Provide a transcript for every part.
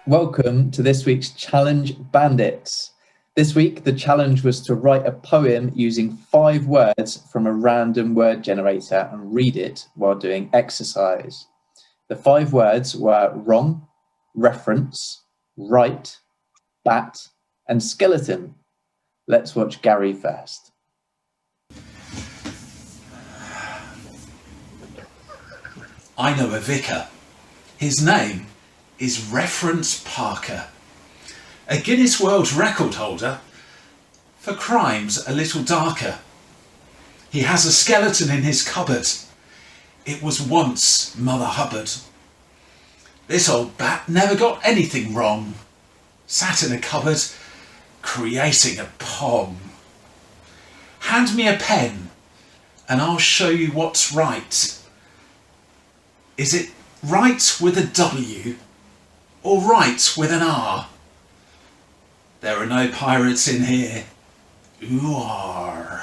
Welcome to this week's challenge, Bandits. This week, the challenge was to write a poem using 5 words from a random word generator and read it while doing exercise. The 5 words were wrong, reference, right, bat, and skeleton. Let's watch Gary first. I know a vicar. His name is Reference Parker, a Guinness World Record holder for crimes a little darker. He has a skeleton in his cupboard. It was once Mother Hubbard. This old bat never got anything wrong. Sat in a cupboard, creating a poem. Hand me a pen, and I'll show you what's right. Is it right with a W or right with an R? There are no pirates in here. Ooh, are.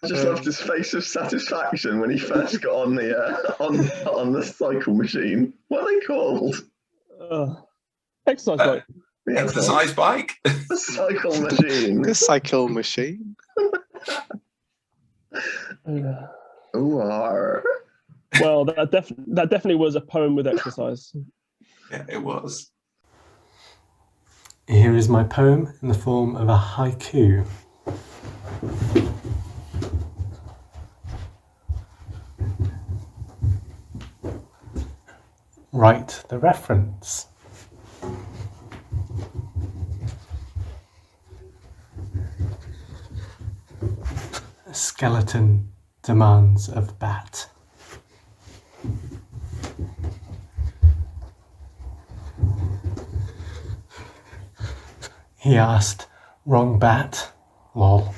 I just loved his face of satisfaction when he first got on the on the cycle machine. What are they called? Exercise bike. The Exercise bike? The cycle machine. The cycle machine. Ooh, are. Well, that definitely was a poem with exercise. Yeah, it was. Here is my poem in the form of a haiku. Write the reference. Skeleton demands of bat. He asked, wrong bat, lol.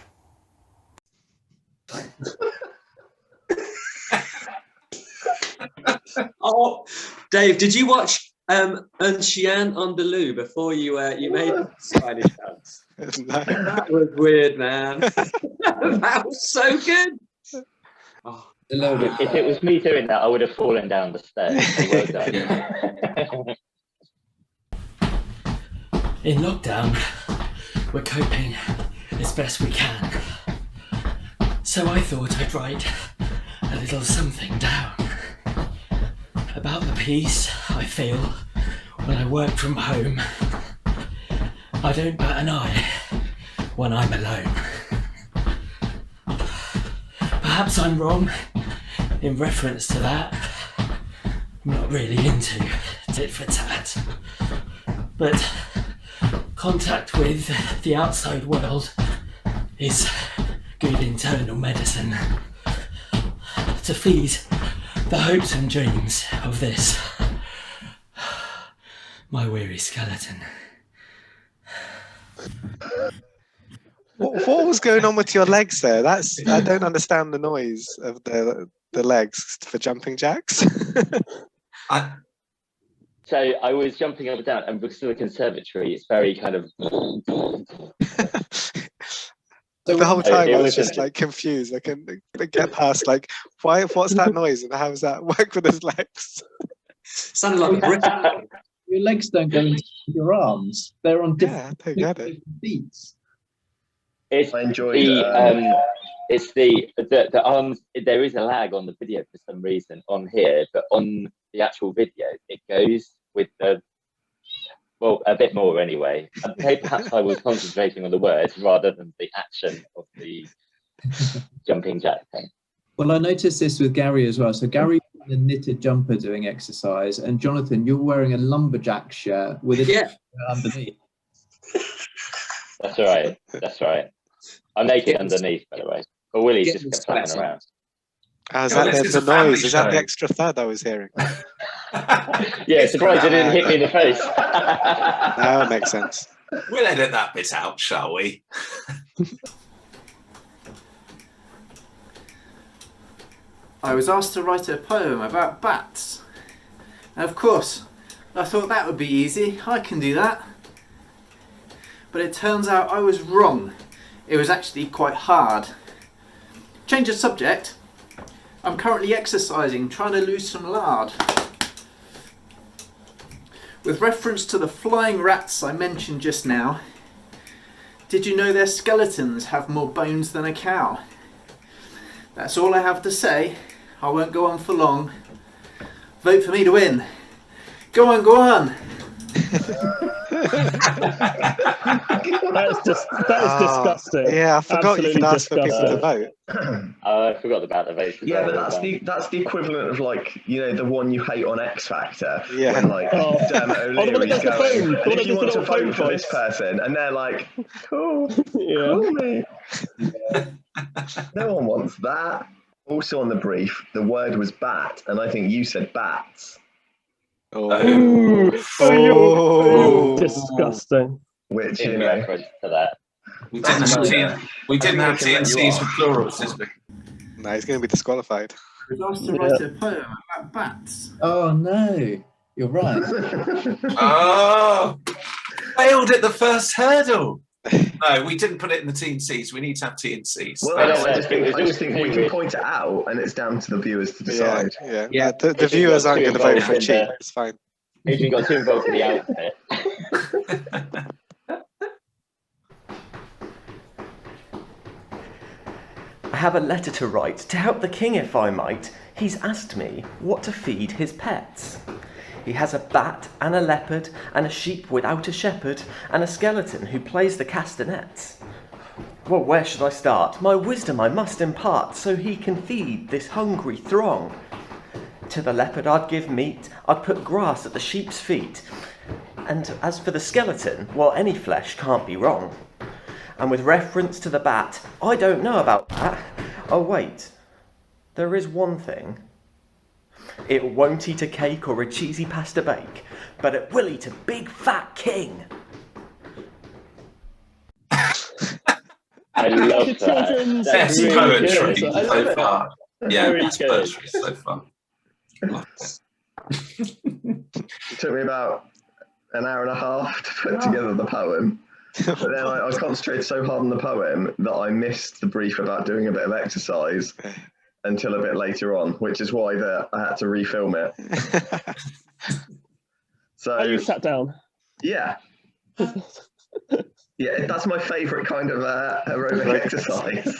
Oh, Dave, did you watch Un Chien Andalou before you made Spanish dance? No. That was weird, man. That was so good. Oh, A little bit. If it was me doing that, I would have fallen down the stairs. So well done. In lockdown, we're coping as best we can. So I thought I'd write a little something down about the peace I feel when I work from home. I don't bat an eye when I'm alone. Perhaps I'm wrong in reference to that. I'm not really into tit for tat. But contact with the outside world is good internal medicine to feed the hopes and dreams of this, my weary skeleton. What was going on with your legs there? I don't understand the noise of the legs for jumping jacks. So I was jumping up and down, and because of the conservatory, it's very kind of. The whole time I was just like confused. I couldn't get past like, what's that noise and how does that work with his legs? sounded like a brick. Your legs don't go into your arms. They're on different beats. It's I enjoyed it's the arms. There is a lag on the video for some reason on here, but on the actual video, it goes with the. Well, a bit more anyway. Perhaps I was concentrating on the words rather than the action of the jumping jack thing. Well, I noticed this with Gary as well. So Gary's in a knitted jumper doing exercise, and Jonathan, you're wearing a lumberjack shirt with a t-shirt underneath. That's right. That's right. I'm naked underneath, by the way. But Willie's just kept flapping around. Is that the noise? Is that the extra thud I was hearing? Yeah, surprised it didn't hit me in the face. No, it makes sense. We'll edit that bit out, shall we? I was asked to write a poem about bats. And of course, I thought that would be easy. I can do that. But it turns out I was wrong It was actually quite hard. Change of subject. I'm currently exercising, trying to lose some lard. With reference to the flying rats I mentioned just now, did you know their skeletons have more bones than a cow? That's all I have to say. I won't go on for long. Vote for me to win. Go on, go on. That is disgusting. Yeah, I forgot you Absolutely can ask for people to disgusting. vote. I forgot about the vote. Yeah, but that's the equivalent of, like, you know, the one you hate on X Factor. Yeah. When, like, Dermot the one that O'Leary's does the going, phone. and if you want to vote for voice. this person, and they're like, cool, Yeah. call me. No one wants that. Also on the brief, the word was bat, and I think you said bats. Disgusting. Which, In you know, reference to that. We didn't have TNCs for plurals, did we? No, he's going to be disqualified. I was asked to write a poem about bats. Oh no, you're right. Oh, failed at the first hurdle. No, we didn't put it in the TNCs. We need to have TNCs. well, I just think we can point it out, and it's down to the viewers to decide. Yeah. The viewers aren't going to vote for a cheat. It's fine. Adrian got too involved in the outfit. I have a letter to write to help the king if I might. He's asked me what to feed his pets. He has a bat and a leopard and a sheep without a shepherd and a skeleton who plays the castanets. Well, where should I start? My wisdom I must impart so he can feed this hungry throng. To the leopard I'd give meat, I'd put grass at the sheep's feet. And as for the skeleton, well, any flesh can't be wrong. And with reference to the bat, I don't know about that. Oh wait, there is one thing. It won't eat a cake or a cheesy pasta bake, but it will eat a big fat king. I love that. That's really poetry good. so far. Yeah, Very that's good. poetry so far. It took me about an hour and a half to put together the poem. But then I concentrated so hard on the poem that I missed the brief about doing a bit of exercise until a bit later on, which is why I had to refilm it. So you sat down? Yeah. Yeah, that's my favourite kind of aerobic exercise.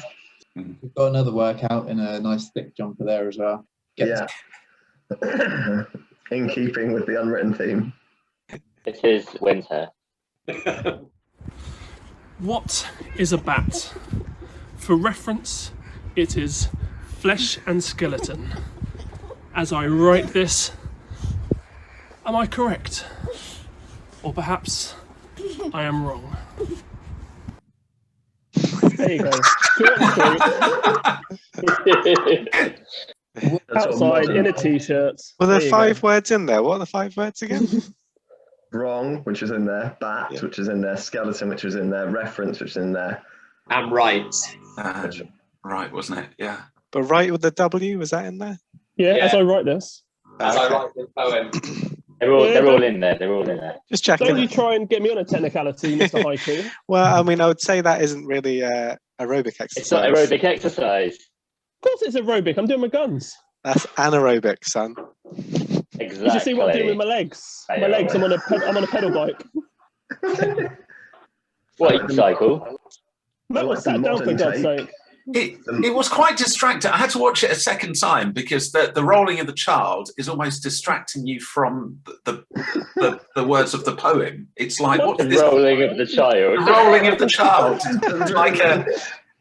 We've got another workout in a nice thick jumper there as well. Yeah. In keeping with the unwritten theme. It is winter. What is a bat? For reference, it is flesh and skeleton. As I write this, am I correct? Or perhaps I am wrong. There you go. Outside in a t-shirt. Well, there are 5 words in there. What are the 5 words again? Wrong, which is in there. Bat, which is in there. Skeleton, which was in there. Reference, which is in there. And right. Right, wasn't it? Yeah. But right with the W, was that in there? Yeah, as I write this. As I write the poem. They're all in there. They're all in there. Just checking. Don't you try and get me on a technicality, Mr. Haiku. Well, I mean, I would say that isn't really aerobic exercise. It's not aerobic exercise. Of course it's aerobic. I'm doing my guns. That's anaerobic, son. Exactly. Did you see what I'm doing with my legs? My legs, I'm on a pedal bike. What, you cycle? No, I sat down for God's sake. It was quite distracting. I had to watch it a second time because the rolling of the child is almost distracting you from the words of the poem. It's like what is this? Rolling of the child. The rolling of the child.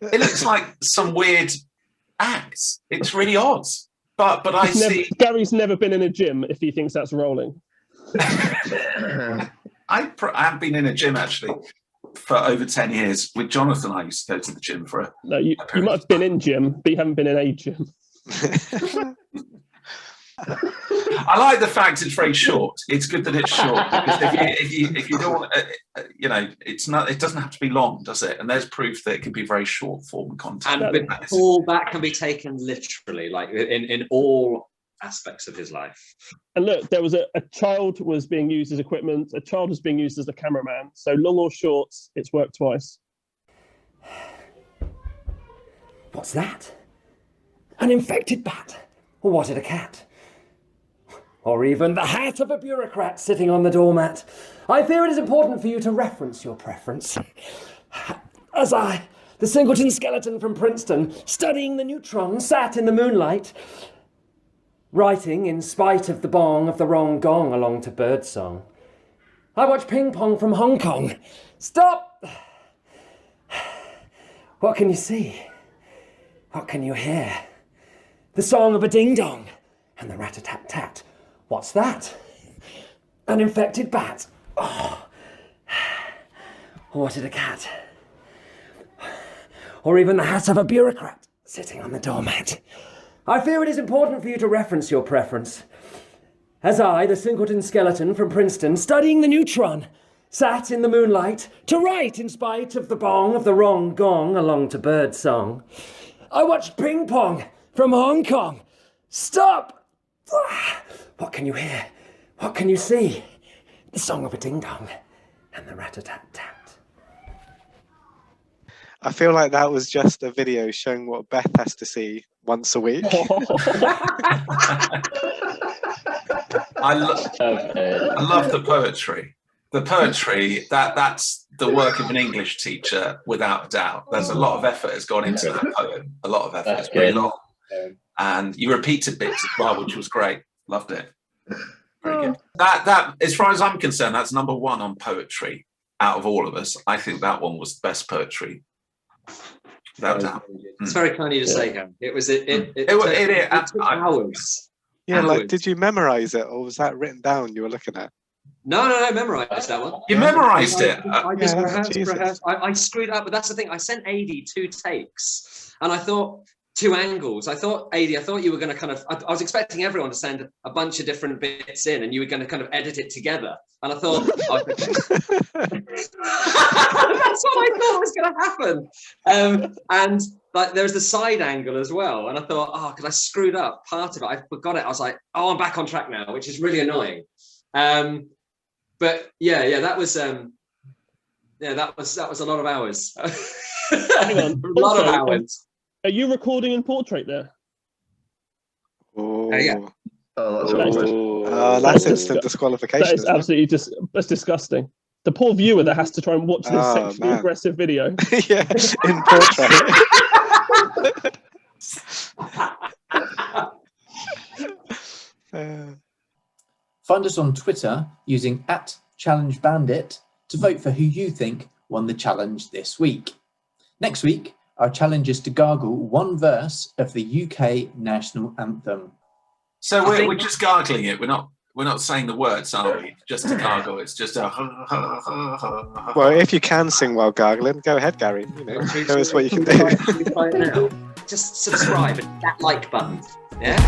It looks like some weird act. It's really odd. But I see. Gary's never been in a gym if he thinks that's rolling. I have been in a gym actually for over 10 years. With Jonathan, I used to go to the gym for No, you might have been in gym, but you haven't been in a gym. I like the fact it's very short. It's good that it's short because if you don't, it's not. It doesn't have to be long, does it? And there's proof that it can be very short form content. And all that can be taken literally, like in all aspects of his life. And look, there was a child was being used as equipment. A child was being used as a cameraman. So long or short, it's worked twice. What's that? An infected bat? Or was it a cat? Or even the hat of a bureaucrat sitting on the doormat? I fear it is important for you to reference your preference. As I, the singleton skeleton from Princeton, studying the neutron, sat in the moonlight, writing in spite of the bong of the wrong gong along to birdsong. I watch ping pong from Hong Kong. Stop! What can you see? What can you hear? The song of a ding-dong and the rat-a-tat-tat. What's that? An infected bat. Oh. Or was it a cat? Or even the hat of a bureaucrat sitting on the doormat? I fear it is important for you to reference your preference. As I, the singleton skeleton from Princeton, studying the neutron, sat in the moonlight to write in spite of the bong of the wrong gong along to birdsong. I watched ping pong from Hong Kong. Stop! What can you hear? What can you see? The song of a ding-dong and the rat-a-tat-tat. I feel like that was just a video showing what Beth has to see once a week. I love the poetry. The poetry, that's the work of an English teacher, without a doubt. There's a lot of effort has gone into that poem. A lot of effort. It's very long. And you repeated bits as well, which was great. Loved it. Very good. That, as far as I'm concerned, that's number one on poetry out of all of us. I think that one was the best poetry. Without doubt. It's very kind of you to say, Gary. It took hours. Yeah, like, did you memorize it, or was that written down you were looking at? No, I memorised that one. You memorised it? I just rehearsed. I screwed up, but that's the thing. I sent AD 2 takes, and I thought 2 angles. I thought you were going to kind of, I was expecting everyone to send a bunch of different bits in, and you were going to kind of edit it together. And I thought, that's what I thought was going to happen. And like, there's the side angle as well. And I thought, because I screwed up part of it. I forgot it. I was like, I'm back on track now, which is really annoying. But that was that was a lot of hours. Hang on. A lot of hours. Are you recording in portrait there? Oh, yeah. That's instant disqualification. That is absolutely that's disgusting. The poor viewer that has to try and watch this sexually aggressive video. Yeah, in portrait. Find us on Twitter using @ChallengeBandit to vote for who you think won the challenge this week. Next week, our challenge is to gargle one verse of the UK national anthem. So we're just gargling it. We're not saying the words, are we? Just to gargle. It's just a. Well, if you can sing while gargling, go ahead, Gary. Show us what you can do. Just subscribe and that like button. Yeah.